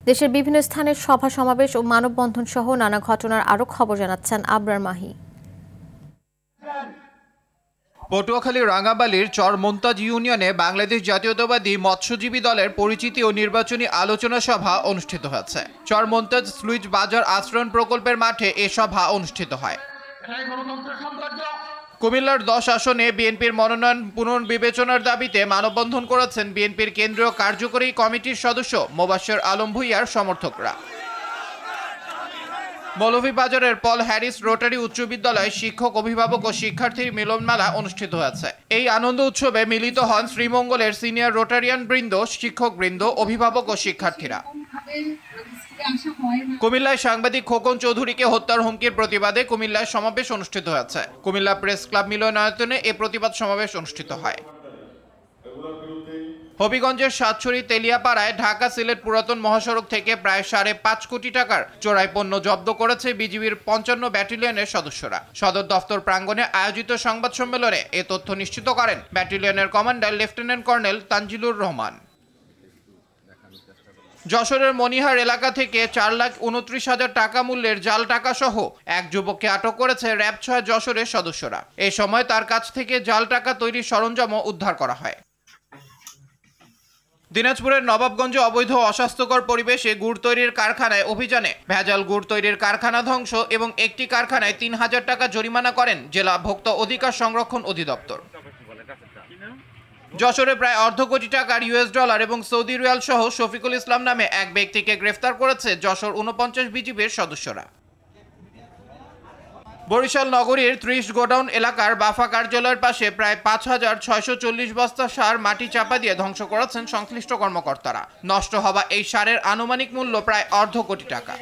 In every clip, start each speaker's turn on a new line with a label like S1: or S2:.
S1: দেশের বিভিন্ন স্থানের সভা সমাবেশ ও মানববন্ধন সহ নানা ঘটনার আরও খবর জানাচ্ছেন আবরার মাহি।
S2: পটুয়াখালীর রাঙ্গাবালির চর মোন্তাজ ইউনিয়নে বাংলাদেশ জাতীয়তাবাদী মৎস্যজীবী দলের পরিচিতি ও নির্বাচনী আলোচনা সভা অনুষ্ঠিত হয়েছে। চর মোন্তাজ স্লুইজ বাজার আশ্রয়ণ প্রকল্পের মাঠে এ সভা অনুষ্ঠিত হয়। কুমিল্লার 10 আসনে বিএনপির মনোনয়ন পুনর্বিবেচনার দাবিতে মানববন্ধন করেছেন বিএনপির কেন্দ্রীয় কার্যকরী কমিটির সদস্য মোবাশ্বের আলম ভূঁইয়ার সমর্থকরা। মৌলভীবাজারের পল হ্যারিস রোটারি উচ্চ বিদ্যালয়ে শিক্ষক, অভিভাবক ও শিক্ষার্থীর মিলনমেলা অনুষ্ঠিত হয়েছে। এই আনন্দ উৎসবে মিলিত হন শ্রীমঙ্গলের সিনিয়র রোটারিয়ান বৃন্দ, শিক্ষক বৃন্দ, অভিভাবক ও শিক্ষার্থীরা। কুমিল্লায় সাংবাদিক খোকন চৌধুরীকে হত্যার হুমকির প্রতিবাদে কুমিল্লায় সমাবেশ অনুষ্ঠিত হয়েছে। কুমিল্লা প্রেস ক্লাব মিলনায়তনে এ প্রতিবাদ সমাবেশ অনুষ্ঠিত হয়। হবিগঞ্জের সাতছড়ি তেলিয়াপাড়ায় ঢাকা সিলেট পুরাতন মহাসড়ক থেকে প্রায় 5.5 কোটি টাকার চোরাই পণ্য জব্দ করেছে বিজিবির 55 ব্যাটালিয়নের সদস্যরা। সদর দফতর প্রাঙ্গণে আয়োজিত সংবাদ সম্মেলনে এ তথ্য নিশ্চিত করেন ব্যাটালিয়নের commander lieutenant colonel Tanjilur Rahman. যশোরের মনিহার এলাকা থেকে 4,29,000 টাকা মূল্যের জাল টাকা সহ এক যুবককে আটক করেছে র্যাব 6 যশোরের সদস্যরা। এই সময় তার কাছ থেকে জাল টাকা তৈরির সরঞ্জামও উদ্ধার করা হয়। দিনাজপুরের নবাবগঞ্জে অবৈধ অস্বাস্থ্যকর পরিবেশে গুড় তৈরির কারখানায় অভিযানে ভেজাল গুড় তৈরির কারখানা ধ্বংস এবং একটি কারখানায় 3,000 টাকা জরিমানা করেন জেলা ভোক্তা অধিকার সংরক্ষণ অধিদপ্তর। যশোরে প্রায় $1.5 কোটি টাকার US এবং সৌদি রিয়াল সহ শফিকুল ইসলাম নামে এক ব্যক্তিকে গ্রেফতার করেছে যশোর 49 বিজিবির সদস্যরা। বরিশাল নগরীর 30 গোডাউন এলাকার বাফা কার্যালয়ের পাশে প্রায় 5,640 বস্তা সার মাটি চাপা দিয়ে ধ্বংস করেছেন সংশ্লিষ্ট কর্মকর্তারা। নষ্ট হওয়া এই সারের আনুমানিক মূল্য প্রায় $1.5 কোটি টাকা।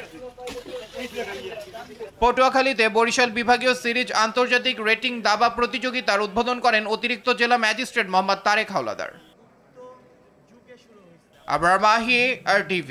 S2: পটুয়াখালীতে বরিশাল বিভাগীয় সিরিজ আন্তর্জাতিক রেটিং দাবা প্রতিযোগিতার উদ্বোধন করেন অতিরিক্ত জেলা ম্যাজিস্ট্রেট মোহাম্মদ তারেক হাওলাদার। আবরার মাহি, RTV।